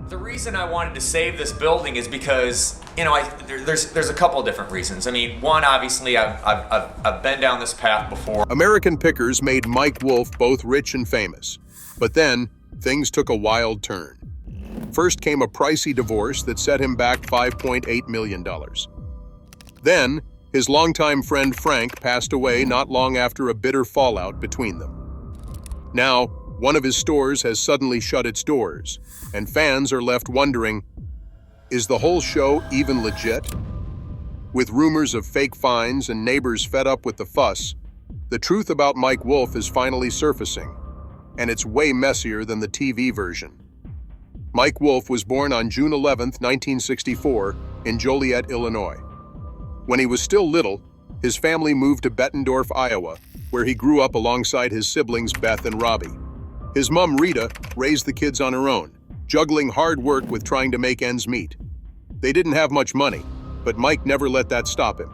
The reason I wanted to save this building is because, there's a couple of different reasons. I mean, one, obviously, I've been down this path before. American pickers made Mike Wolfe both rich and famous. But then, things took a wild turn. First came a pricey divorce that set him back $5.8 million. Then, his longtime friend Frank passed away not long after a bitter fallout between them. Now, one of his stores has suddenly shut its doors, and fans are left wondering, is the whole show even legit? With rumors of fake fines and neighbors fed up with the fuss, the truth about Mike Wolfe is finally surfacing, and it's way messier than the TV version. Mike Wolfe was born on June 11, 1964, in Joliet, Illinois. When he was still little, his family moved to Bettendorf, Iowa, where he grew up alongside his siblings Beth and Robbie. His mom, Rita, raised the kids on her own, juggling hard work with trying to make ends meet. They didn't have much money, but Mike never let that stop him.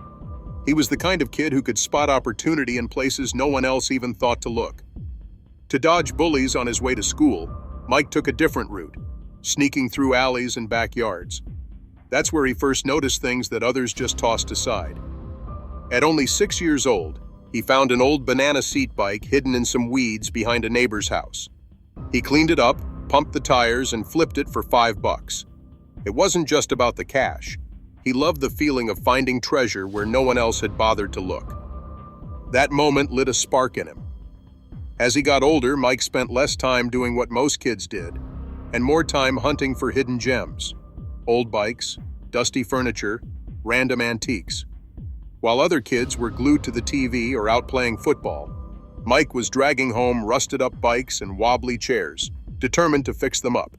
He was the kind of kid who could spot opportunity in places no one else even thought to look. To dodge bullies on his way to school, Mike took a different route, sneaking through alleys and backyards. That's where he first noticed things that others just tossed aside. At only 6 years old, he found an old banana seat bike hidden in some weeds behind a neighbor's house. He cleaned it up, pumped the tires, and flipped it for $5. It wasn't just about the cash. He loved the feeling of finding treasure where no one else had bothered to look. That moment lit a spark in him. As he got older, Mike spent less time doing what most kids did, and more time hunting for hidden gems. Old bikes, dusty furniture, random antiques. While other kids were glued to the TV or out playing football, Mike was dragging home rusted-up bikes and wobbly chairs, determined to fix them up.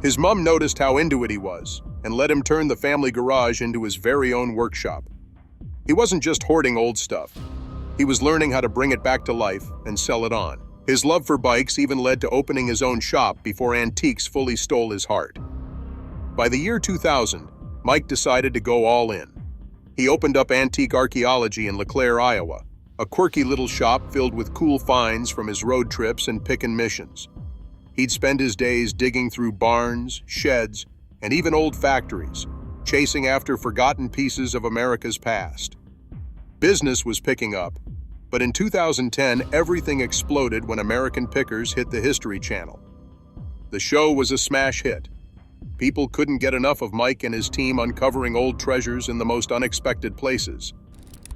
His mom noticed how into it he was and let him turn the family garage into his very own workshop. He wasn't just hoarding old stuff. He was learning how to bring it back to life and sell it on. His love for bikes even led to opening his own shop before antiques fully stole his heart. By the year 2000, Mike decided to go all in. He opened up Antique Archaeology in LeClaire, Iowa, a quirky little shop filled with cool finds from his road trips and pick-and missions. He'd spend his days digging through barns, sheds, and even old factories, chasing after forgotten pieces of America's past. Business was picking up, but in 2010, everything exploded when American Pickers hit the History Channel. The show was a smash hit. People couldn't get enough of Mike and his team uncovering old treasures in the most unexpected places.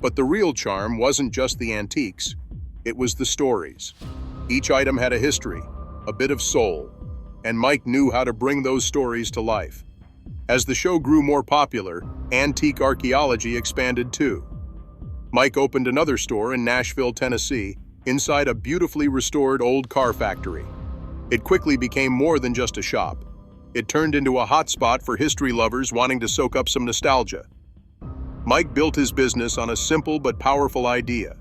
But the real charm wasn't just the antiques, it was the stories. Each item had a history, a bit of soul, and Mike knew how to bring those stories to life. As the show grew more popular, Antique Archaeology expanded too. Mike opened another store in Nashville, Tennessee, inside a beautifully restored old car factory. It quickly became more than just a shop. It turned into a hotspot for history lovers wanting to soak up some nostalgia. Mike built his business on a simple but powerful idea: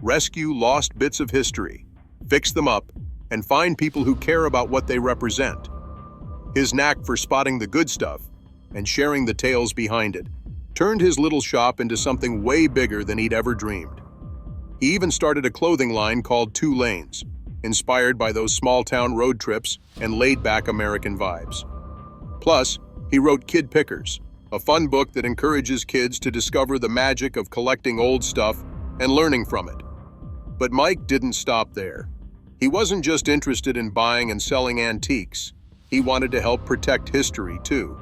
rescue lost bits of history, fix them up, and find people who care about what they represent. His knack for spotting the good stuff and sharing the tales behind it turned his little shop into something way bigger than he'd ever dreamed. He even started a clothing line called 2 Lanes, inspired by those small-town road trips and laid-back American vibes. Plus, he wrote Kid Pickers, a fun book that encourages kids to discover the magic of collecting old stuff and learning from it. But Mike didn't stop there. He wasn't just interested in buying and selling antiques. He wanted to help protect history, too.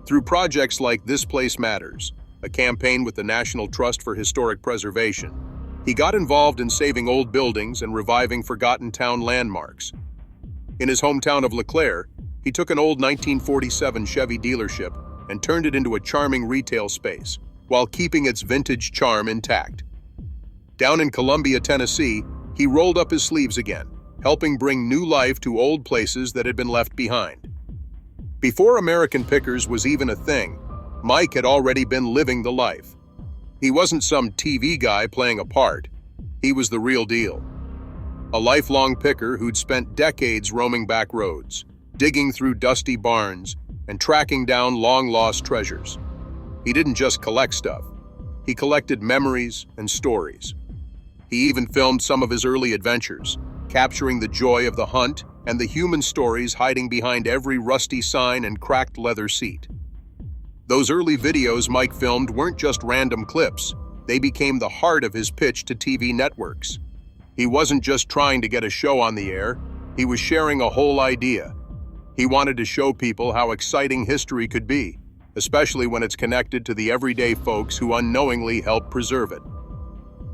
Through projects like This Place Matters, a campaign with the National Trust for Historic Preservation, he got involved in saving old buildings and reviving forgotten town landmarks. In his hometown of LeClaire, he took an old 1947 Chevy dealership and turned it into a charming retail space, while keeping its vintage charm intact. Down in Columbia, Tennessee, he rolled up his sleeves again, helping bring new life to old places that had been left behind. Before American Pickers was even a thing, Mike had already been living the life. He wasn't some TV guy playing a part. He was the real deal. A lifelong picker who'd spent decades roaming back roads, digging through dusty barns, and tracking down long-lost treasures. He didn't just collect stuff. He collected memories and stories. He even filmed some of his early adventures, capturing the joy of the hunt and the human stories hiding behind every rusty sign and cracked leather seat. Those early videos Mike filmed weren't just random clips. They became the heart of his pitch to TV networks. He wasn't just trying to get a show on the air, he was sharing a whole idea. He wanted to show people how exciting history could be, especially when it's connected to the everyday folks who unknowingly helped preserve it.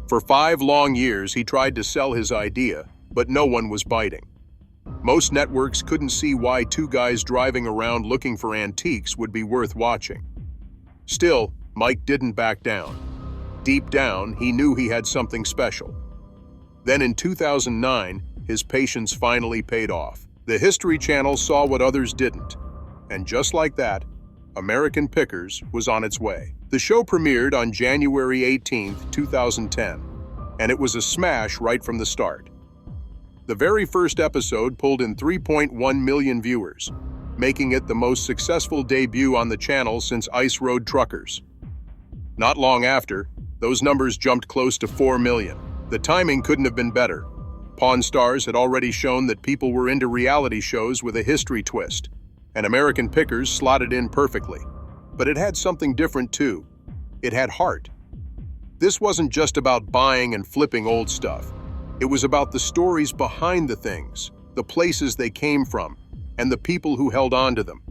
For 5 long years, he tried to sell his idea, but no one was biting. Most networks couldn't see why 2 guys driving around looking for antiques would be worth watching. Still, Mike didn't back down. Deep down, he knew he had something special. Then in 2009, his patience finally paid off. The History Channel saw what others didn't. And just like that, American Pickers was on its way. The show premiered on January 18, 2010, and it was a smash right from the start. The very first episode pulled in 3.1 million viewers, making it the most successful debut on the channel since Ice Road Truckers. Not long after, those numbers jumped close to 4 million. The timing couldn't have been better. Pawn Stars had already shown that people were into reality shows with a history twist, and American Pickers slotted in perfectly. But it had something different too. It had heart. This wasn't just about buying and flipping old stuff. It was about the stories behind the things, the places they came from, and the people who held on to them.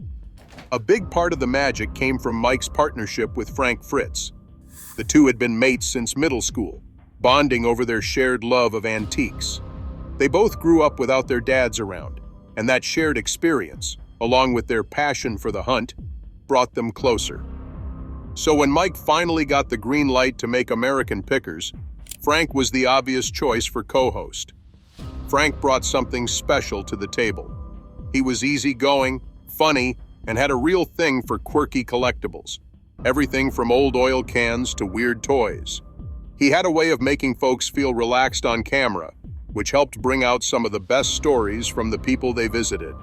A big part of the magic came from Mike's partnership with Frank Fritz. The two had been mates since middle school, bonding over their shared love of antiques. They both grew up without their dads around, and that shared experience, along with their passion for the hunt, brought them closer. So when Mike finally got the green light to make American Pickers, Frank was the obvious choice for co-host. Frank brought something special to the table. He was easygoing, funny, and had a real thing for quirky collectibles. Everything from old oil cans to weird toys. He had a way of making folks feel relaxed on camera, which helped bring out some of the best stories from the people they visited.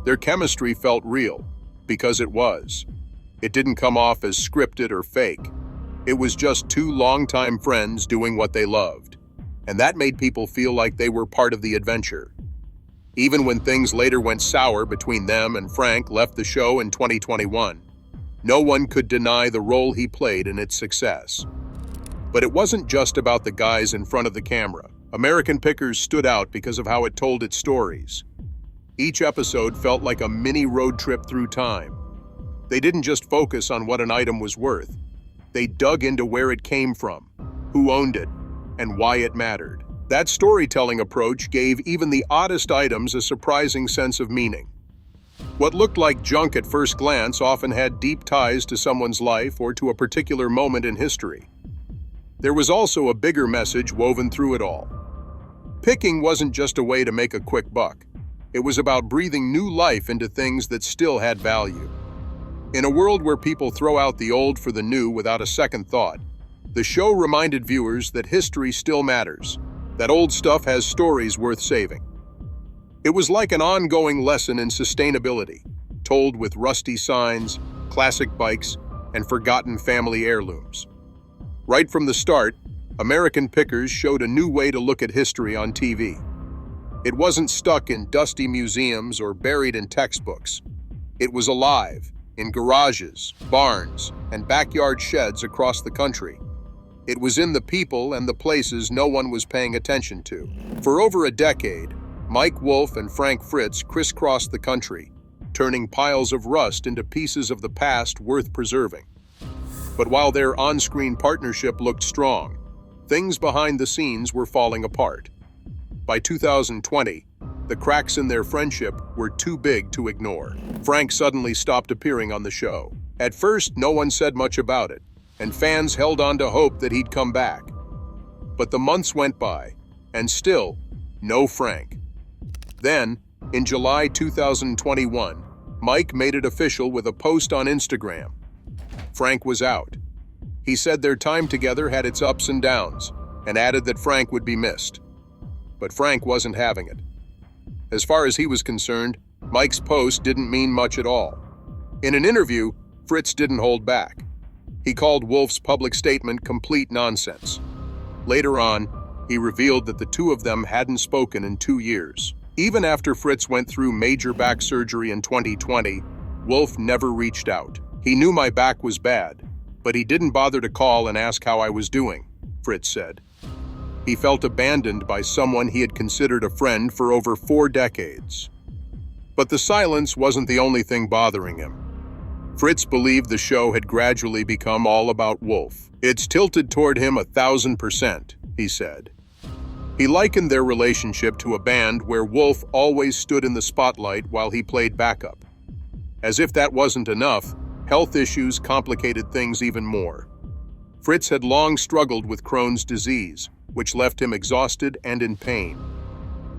Their chemistry felt real, because it was. It didn't come off as scripted or fake. It was just 2 longtime friends doing what they loved, and that made people feel like they were part of the adventure. Even when things later went sour between them and Frank left the show in 2021, no one could deny the role he played in its success. But it wasn't just about the guys in front of the camera. American Pickers stood out because of how it told its stories. Each episode felt like a mini road trip through time. They didn't just focus on what an item was worth. They dug into where it came from, who owned it, and why it mattered. That storytelling approach gave even the oddest items a surprising sense of meaning. What looked like junk at first glance often had deep ties to someone's life or to a particular moment in history. There was also a bigger message woven through it all. Picking wasn't just a way to make a quick buck. It was about breathing new life into things that still had value. In a world where people throw out the old for the new without a second thought, the show reminded viewers that history still matters, that old stuff has stories worth saving. It was like an ongoing lesson in sustainability, told with rusty signs, classic bikes, and forgotten family heirlooms. Right from the start, American Pickers showed a new way to look at history on TV. It wasn't stuck in dusty museums or buried in textbooks. It was alive, in garages, barns, and backyard sheds across the country. It was in the people and the places no one was paying attention to. For over a decade, Mike Wolfe and Frank Fritz crisscrossed the country, turning piles of rust into pieces of the past worth preserving. But while their on-screen partnership looked strong, things behind the scenes were falling apart. By 2020, the cracks in their friendship were too big to ignore. Frank suddenly stopped appearing on the show. At first, no one said much about it, and fans held on to hope that he'd come back. But the months went by, and still, no Frank. Then, in July 2021, Mike made it official with a post on Instagram. Frank was out. He said their time together had its ups and downs, and added that Frank would be missed. But Frank wasn't having it. As far as he was concerned, Mike's post didn't mean much at all. In an interview, Fritz didn't hold back. He called Wolfe's public statement complete nonsense. Later on, he revealed that the two of them hadn't spoken in 2 years. Even after Fritz went through major back surgery in 2020, Wolfe never reached out. "He knew my back was bad, but he didn't bother to call and ask how I was doing," Fritz said. He felt abandoned by someone he had considered a friend for over 4 decades. But the silence wasn't the only thing bothering him. Fritz believed the show had gradually become all about Wolfe. "It's tilted toward him 1,000%, he said. He likened their relationship to a band where Wolfe always stood in the spotlight while he played backup. As if that wasn't enough, health issues complicated things even more. Fritz had long struggled with Crohn's disease, which left him exhausted and in pain.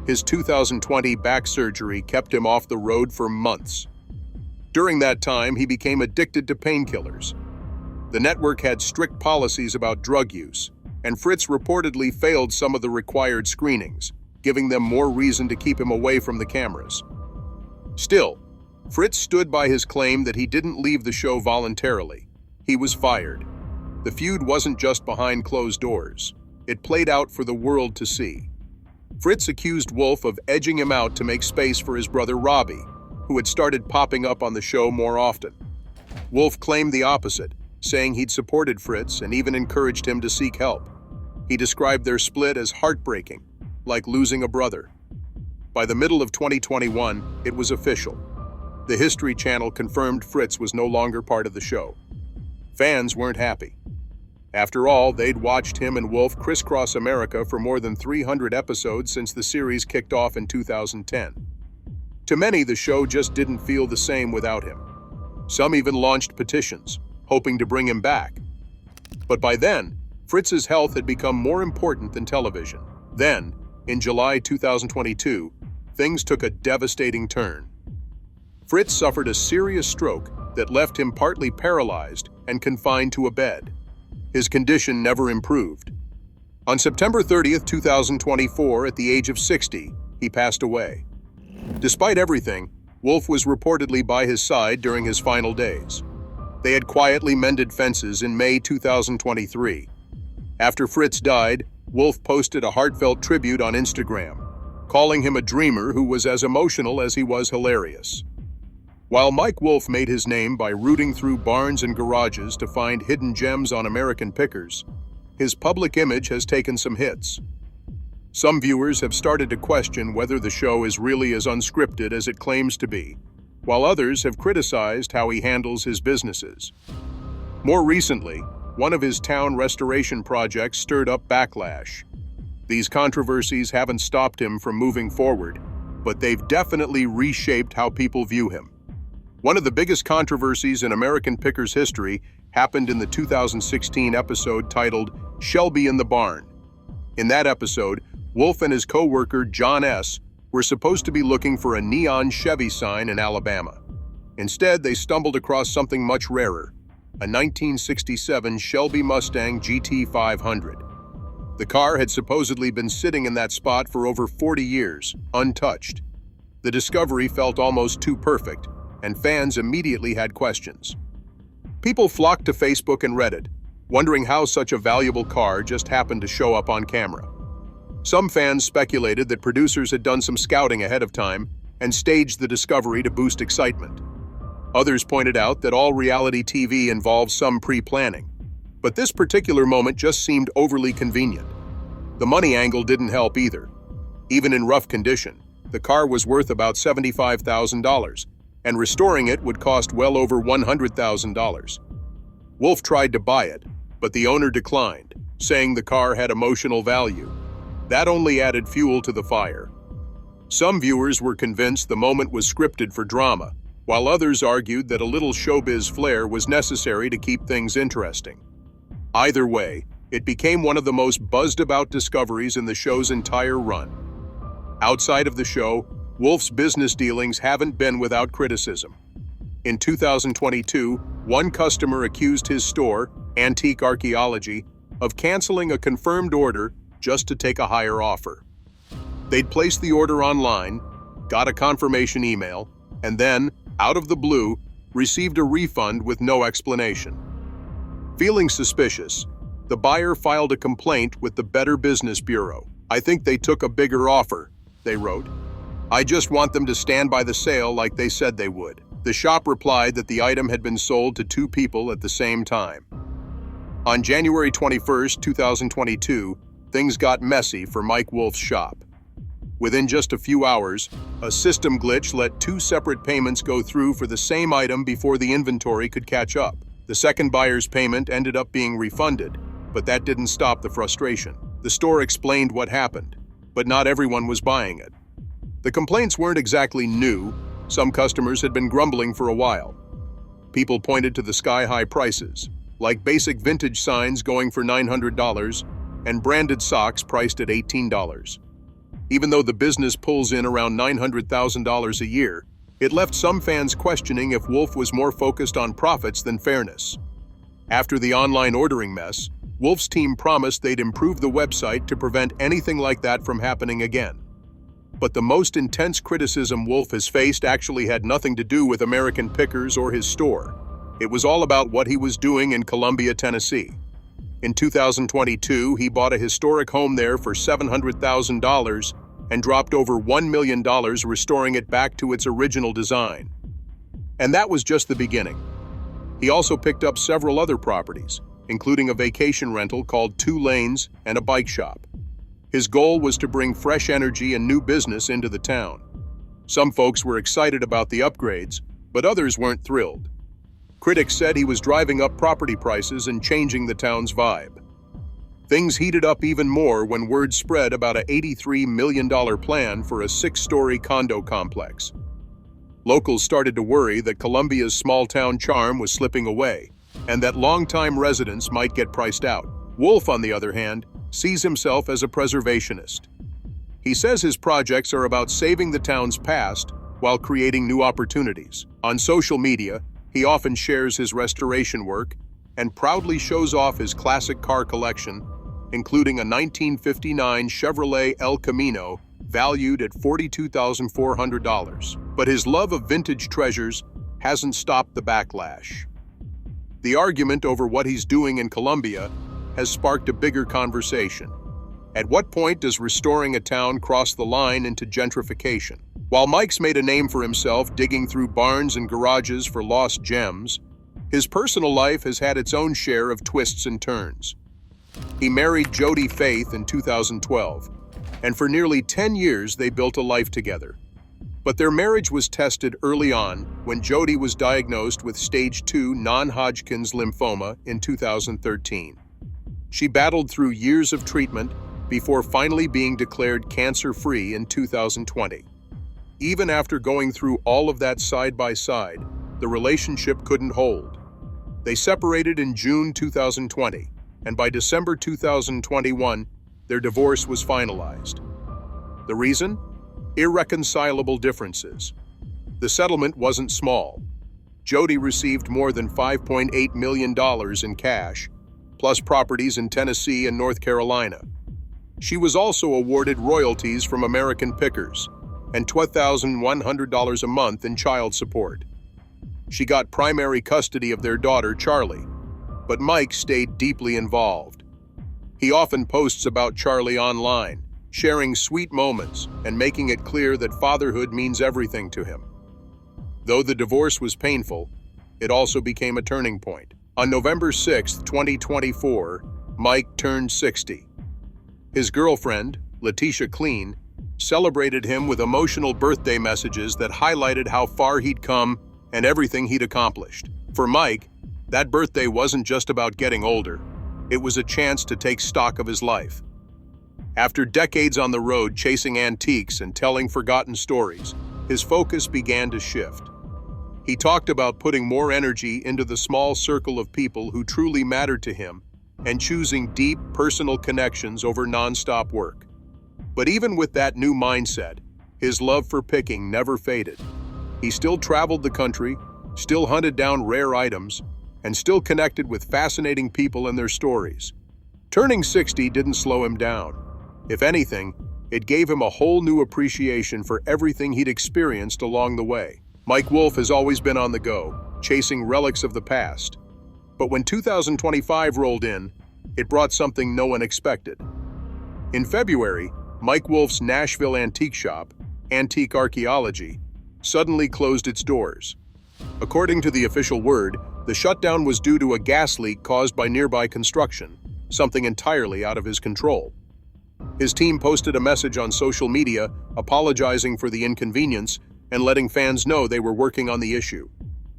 His 2020 back surgery kept him off the road for months. During that time, he became addicted to painkillers. The network had strict policies about drug use, and Fritz reportedly failed some of the required screenings, giving them more reason to keep him away from the cameras. Still, Fritz stood by his claim that he didn't leave the show voluntarily. He was fired. The feud wasn't just behind closed doors. It played out for the world to see. Fritz accused Wolfe of edging him out to make space for his brother Robbie, who had started popping up on the show more often. Wolfe claimed the opposite, saying he'd supported Fritz and even encouraged him to seek help. He described their split as heartbreaking, like losing a brother. By the middle of 2021, it was official. The History Channel confirmed Fritz was no longer part of the show. Fans weren't happy. After all, they'd watched him and Wolfe crisscross America for more than 300 episodes since the series kicked off in 2010. To many, the show just didn't feel the same without him. Some even launched petitions, hoping to bring him back. But by then, Fritz's health had become more important than television. Then, in July 2022, things took a devastating turn. Fritz suffered a serious stroke that left him partly paralyzed and confined to a bed. His condition never improved. On September 30th, 2024, at the age of 60, he passed away. Despite everything, Wolfe was reportedly by his side during his final days. They had quietly mended fences in May 2023. After Fritz died, Wolfe posted a heartfelt tribute on Instagram, calling him a dreamer who was as emotional as he was hilarious. While Mike Wolfe made his name by rooting through barns and garages to find hidden gems on American pickers, his public image has taken some hits. Some viewers have started to question whether the show is really as unscripted as it claims to be, while others have criticized how he handles his businesses. More recently, one of his town restoration projects stirred up backlash. These controversies haven't stopped him from moving forward, but they've definitely reshaped how people view him. One of the biggest controversies in American Pickers history happened in the 2016 episode titled "Shelby in the Barn." In that episode, Wolfe and his co-worker John S. were supposed to be looking for a neon Chevy sign in Alabama. Instead, they stumbled across something much rarer, a 1967 Shelby Mustang GT 500. The car had supposedly been sitting in that spot for over 40 years, untouched. The discovery felt almost too perfect, and fans immediately had questions. People flocked to Facebook and Reddit, wondering how such a valuable car just happened to show up on camera. Some fans speculated that producers had done some scouting ahead of time and staged the discovery to boost excitement. Others pointed out that all reality TV involves some pre-planning, but this particular moment just seemed overly convenient. The money angle didn't help either. Even in rough condition, the car was worth about $75,000, and restoring it would cost well over $100,000. Wolfe tried to buy it, but the owner declined, saying the car had emotional value. That only added fuel to the fire. Some viewers were convinced the moment was scripted for drama, while others argued that a little showbiz flair was necessary to keep things interesting. Either way, it became one of the most buzzed-about discoveries in the show's entire run. Outside of the show, Wolfe's business dealings haven't been without criticism. In 2022, one customer accused his store, Antique Archaeology, of canceling a confirmed order just to take a higher offer. They'd placed the order online, got a confirmation email, and then, out of the blue, received a refund with no explanation. Feeling suspicious, The buyer filed a complaint with the Better Business Bureau. "I think they took a bigger offer," they wrote. "I just want them to stand by the sale like they said they would." The shop replied that the item had been sold to two people at the same time. On January 21, 2022, things got messy for Mike Wolfe's shop. Within just a few hours, a system glitch let two separate payments go through for the same item before the inventory could catch up. The second buyer's payment ended up being refunded, but that didn't stop the frustration. The store explained what happened, but not everyone was buying it. The complaints weren't exactly new. Some customers had been grumbling for a while. People pointed to the sky-high prices, like basic vintage signs going for $900 and branded socks priced at $18. Even though the business pulls in around $900,000 a year, it left some fans questioning if Wolfe was more focused on profits than fairness. After the online ordering mess, Wolfe's team promised they'd improve the website to prevent anything like that from happening again. But the most intense criticism Wolfe has faced actually had nothing to do with American Pickers or his store. It was all about what he was doing in Columbia, Tennessee. In 2022, he bought a historic home there for $700,000 and dropped over $1 million restoring it back to its original design. And that was just the beginning. He also picked up several other properties, including a vacation rental called 2 Lanes and a bike shop. His goal was to bring fresh energy and new business into the town. Some folks were excited about the upgrades, but others weren't thrilled. Critics said he was driving up property prices and changing the town's vibe. Things heated up even more when word spread about an $83 million plan for a 6-story condo complex. Locals started to worry that Columbia's small-town charm was slipping away, and that longtime residents might get priced out. Wolfe, on the other hand, sees himself as a preservationist. He says his projects are about saving the town's past while creating new opportunities. On social media, he often shares his restoration work and proudly shows off his classic car collection, including a 1959 Chevrolet El Camino valued at $42,400. But his love of vintage treasures hasn't stopped the backlash. The argument over what he's doing in Columbia has sparked a bigger conversation. At what point does restoring a town cross the line into gentrification? While Mike's made a name for himself digging through barns and garages for lost gems, his personal life has had its own share of twists and turns. He married Jody Faith in 2012, and for nearly 10 years they built a life together. But their marriage was tested early on when Jody was diagnosed with stage 2 non-Hodgkin's lymphoma in 2013. She battled through years of treatment before finally being declared cancer-free in 2020. Even after going through all of that side by side, the relationship couldn't hold. They separated in June 2020, and by December 2021, their divorce was finalized. The reason? Irreconcilable differences. The settlement wasn't small. Jody received more than $5.8 million in cash, plus properties in Tennessee and North Carolina. She was also awarded royalties from American Pickers and $12,100 a month in child support. She got primary custody of their daughter, Charlie, but Mike stayed deeply involved. He often posts about Charlie online, sharing sweet moments and making it clear that fatherhood means everything to him. Though the divorce was painful, it also became a turning point. On November 6, 2024, Mike turned 60. His girlfriend, Letitia Clean, celebrated him with emotional birthday messages that highlighted how far he'd come and everything he'd accomplished. For Mike, that birthday wasn't just about getting older. It was a chance to take stock of his life. After decades on the road chasing antiques and telling forgotten stories, his focus began to shift. He talked about putting more energy into the small circle of people who truly mattered to him and choosing deep, personal connections over nonstop work. But even with that new mindset, his love for picking never faded. He still traveled the country, still hunted down rare items, and still connected with fascinating people and their stories. Turning 60 didn't slow him down. If anything, it gave him a whole new appreciation for everything he'd experienced along the way. Mike Wolfe has always been on the go, chasing relics of the past. But when 2025 rolled in, it brought something no one expected. In February, Mike Wolfe's Nashville antique shop, Antique Archaeology, suddenly closed its doors. According to the official word, the shutdown was due to a gas leak caused by nearby construction, something entirely out of his control. His team posted a message on social media apologizing for the inconvenience and letting fans know they were working on the issue.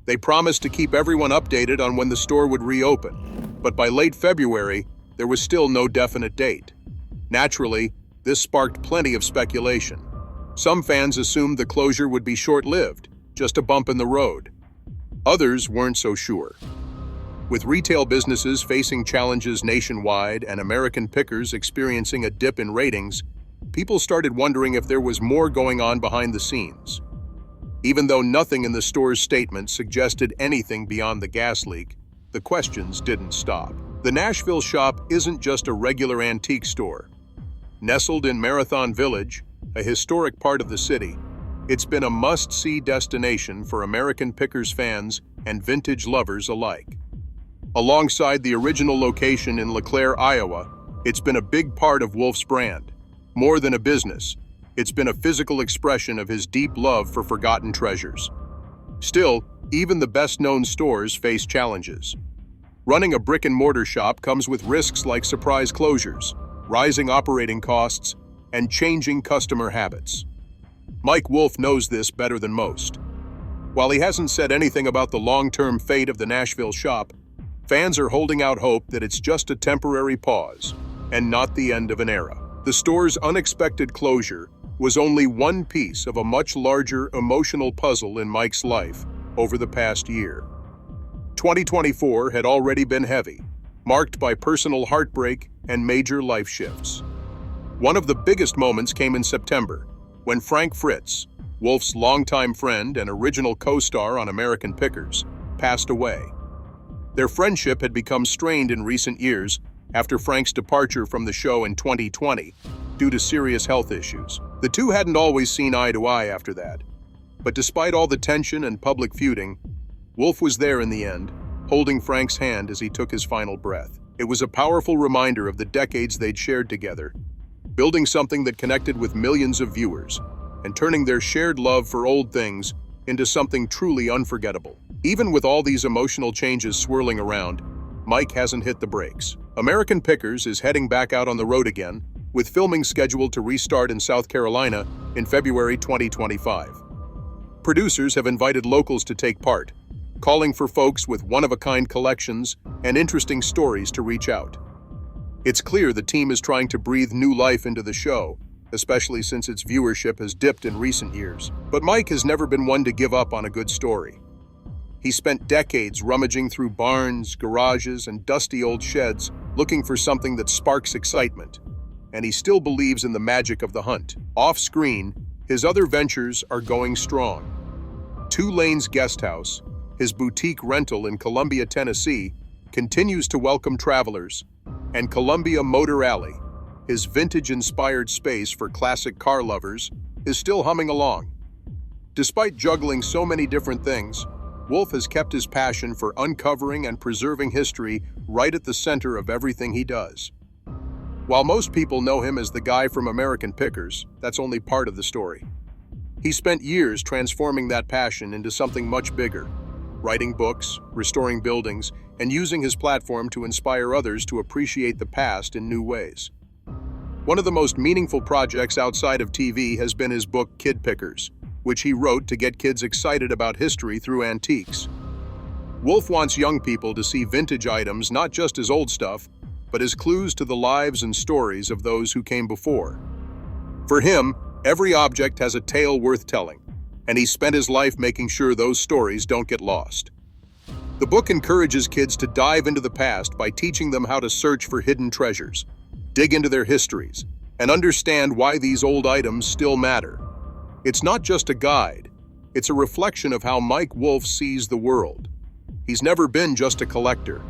They promised to keep everyone updated on when the store would reopen, but by late February, there was still no definite date. Naturally, this sparked plenty of speculation. Some fans assumed the closure would be short-lived, just a bump in the road. Others weren't so sure. With retail businesses facing challenges nationwide and American pickers experiencing a dip in ratings, people started wondering if there was more going on behind the scenes. Even though nothing in the store's statement suggested anything beyond the gas leak, the questions didn't stop. The Nashville shop isn't just a regular antique store. Nestled in Marathon Village, a historic part of the city, it's been a must-see destination for American pickers fans and vintage lovers alike. Alongside the original location in LeClaire, Iowa, it's been a big part of Wolfe's brand. More than a business, it's been a physical expression of his deep love for forgotten treasures. Still, even the best-known stores face challenges. Running a brick-and-mortar shop comes with risks like surprise closures, rising operating costs, and changing customer habits. Mike Wolfe knows this better than most. While he hasn't said anything about the long-term fate of the Nashville shop, fans are holding out hope that it's just a temporary pause and not the end of an era. The store's unexpected closure was only one piece of a much larger emotional puzzle in Mike's life over the past year. 2024 had already been heavy, marked by personal heartbreak and major life shifts. One of the biggest moments came in September, when Frank Fritz, Wolfe's longtime friend and original co-star on American Pickers, passed away. Their friendship had become strained in recent years after Frank's departure from the show in 2020 due to serious health issues. The two hadn't always seen eye to eye after that, but despite all the tension and public feuding, Wolfe was there in the end, holding Frank's hand as he took his final breath. It was a powerful reminder of the decades they'd shared together, building something that connected with millions of viewers and turning their shared love for old things into something truly unforgettable. Even with all these emotional changes swirling around, Mike hasn't hit the brakes. American Pickers is heading back out on the road again, with filming scheduled to restart in South Carolina in February 2025. Producers have invited locals to take part, calling for folks with one-of-a-kind collections and interesting stories to reach out. It's clear the team is trying to breathe new life into the show, especially since its viewership has dipped in recent years. But Mike has never been one to give up on a good story. He spent decades rummaging through barns, garages, and dusty old sheds looking for something that sparks excitement, and he still believes in the magic of the hunt. Off-screen, his other ventures are going strong. Two Lanes Guest House, his boutique rental in Columbia, Tennessee, continues to welcome travelers, and Columbia Motor Alley, his vintage-inspired space for classic car lovers, is still humming along. Despite juggling so many different things, Wolfe has kept his passion for uncovering and preserving history right at the center of everything he does. While most people know him as the guy from American Pickers, that's only part of the story. He spent years transforming that passion into something much bigger, writing books, restoring buildings, and using his platform to inspire others to appreciate the past in new ways. One of the most meaningful projects outside of TV has been his book Kid Pickers, which he wrote to get kids excited about history through antiques. Wolfe wants young people to see vintage items not just as old stuff, but as clues to the lives and stories of those who came before. For him, every object has a tale worth telling, and he spent his life making sure those stories don't get lost. The book encourages kids to dive into the past by teaching them how to search for hidden treasures, dig into their histories, and understand why these old items still matter. It's not just a guide, it's a reflection of how Mike Wolfe sees the world. He's never been just a collector.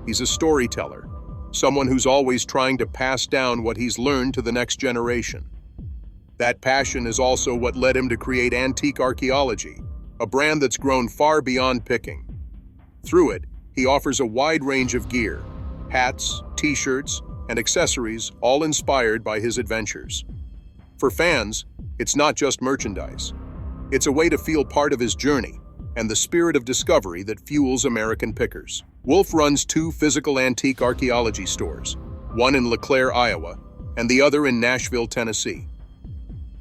He's a storyteller, someone who's always trying to pass down what he's learned to the next generation. That passion is also what led him to create Antique Archaeology, a brand that's grown far beyond picking. Through it, he offers a wide range of gear: hats, t-shirts, and accessories, all inspired by his adventures. For fans, it's not just merchandise. It's a way to feel part of his journey and the spirit of discovery that fuels American pickers. Wolfe runs 2 physical antique archaeology stores, one in LeClaire, Iowa, and the other in Nashville, Tennessee.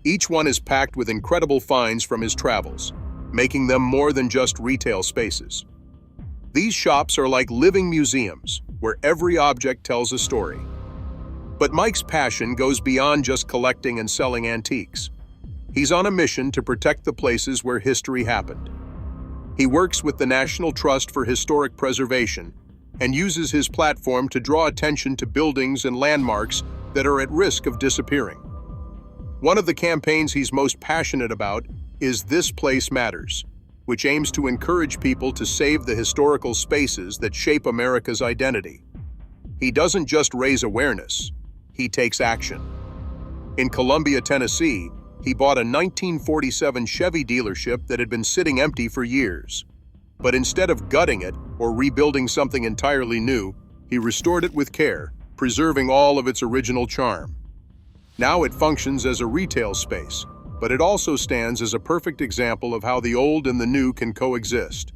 Each one is packed with incredible finds from his travels, making them more than just retail spaces. These shops are like living museums, where every object tells a story. But Mike's passion goes beyond just collecting and selling antiques. He's on a mission to protect the places where history happened. He works with the National Trust for Historic Preservation and uses his platform to draw attention to buildings and landmarks that are at risk of disappearing. One of the campaigns he's most passionate about is This Place Matters, which aims to encourage people to save the historical spaces that shape America's identity. He doesn't just raise awareness, he takes action. In Columbia, Tennessee, he bought a 1947 Chevy dealership that had been sitting empty for years. But instead of gutting it or rebuilding something entirely new, he restored it with care, preserving all of its original charm. Now it functions as a retail space, but it also stands as a perfect example of how the old and the new can coexist.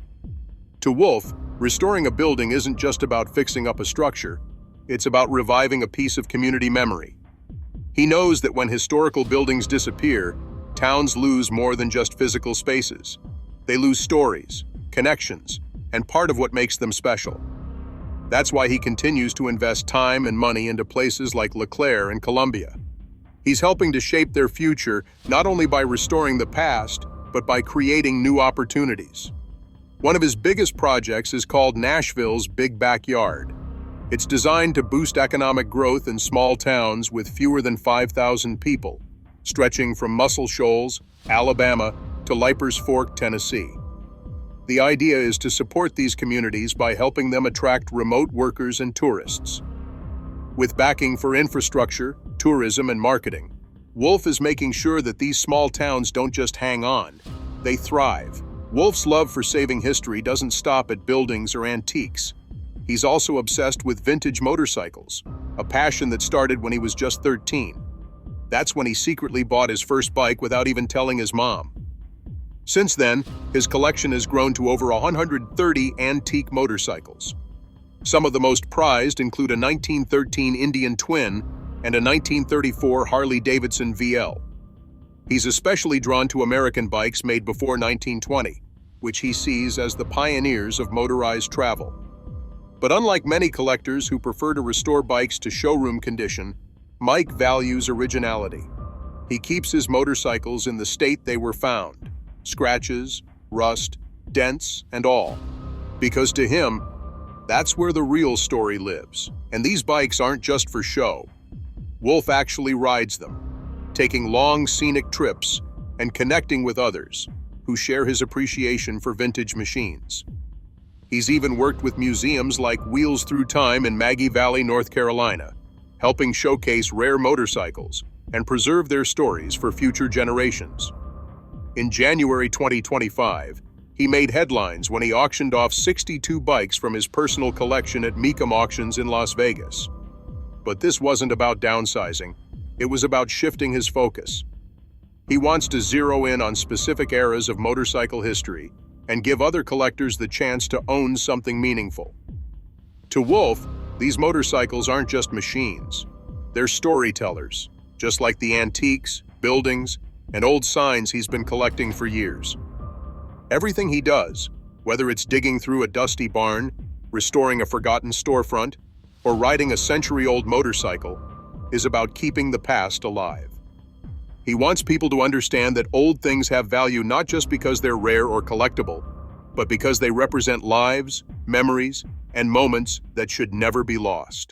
To Wolfe, restoring a building isn't just about fixing up a structure, it's about reviving a piece of community memory. He knows that when historical buildings disappear, towns lose more than just physical spaces. They lose stories, connections, and part of what makes them special. That's why he continues to invest time and money into places like LeClaire and Columbia. He's helping to shape their future not only by restoring the past, but by creating new opportunities. One of his biggest projects is called Nashville's Big Backyard. It's designed to boost economic growth in small towns with fewer than 5,000 people, stretching from Muscle Shoals, Alabama, to Leiper's Fork, Tennessee. The idea is to support these communities by helping them attract remote workers and tourists. With backing for infrastructure, tourism, and marketing, Wolfe is making sure that these small towns don't just hang on, they thrive. Wolfe's love for saving history doesn't stop at buildings or antiques. He's also obsessed with vintage motorcycles, a passion that started when he was just 13. That's when he secretly bought his first bike without even telling his mom. Since then, his collection has grown to over 130 antique motorcycles. Some of the most prized include a 1913 Indian Twin and a 1934 Harley-Davidson VL. He's especially drawn to American bikes made before 1920, which he sees as the pioneers of motorized travel. But unlike many collectors who prefer to restore bikes to showroom condition, Mike values originality. He keeps his motorcycles in the state they were found, scratches, rust, dents, and all. Because to him, that's where the real story lives. And these bikes aren't just for show. Wolfe actually rides them, taking long scenic trips and connecting with others who share his appreciation for vintage machines. He's even worked with museums like Wheels Through Time in Maggie Valley, North Carolina, helping showcase rare motorcycles and preserve their stories for future generations. In January 2025, he made headlines when he auctioned off 62 bikes from his personal collection at Mecum Auctions in Las Vegas. But this wasn't about downsizing, it was about shifting his focus. He wants to zero in on specific eras of motorcycle history and give other collectors the chance to own something meaningful. To Wolfe, these motorcycles aren't just machines. They're storytellers, just like the antiques, buildings, and old signs he's been collecting for years. Everything he does, whether it's digging through a dusty barn, restoring a forgotten storefront, or riding a century-old motorcycle, is about keeping the past alive. He wants people to understand that old things have value not just because they're rare or collectible, but because they represent lives, memories, and moments that should never be lost.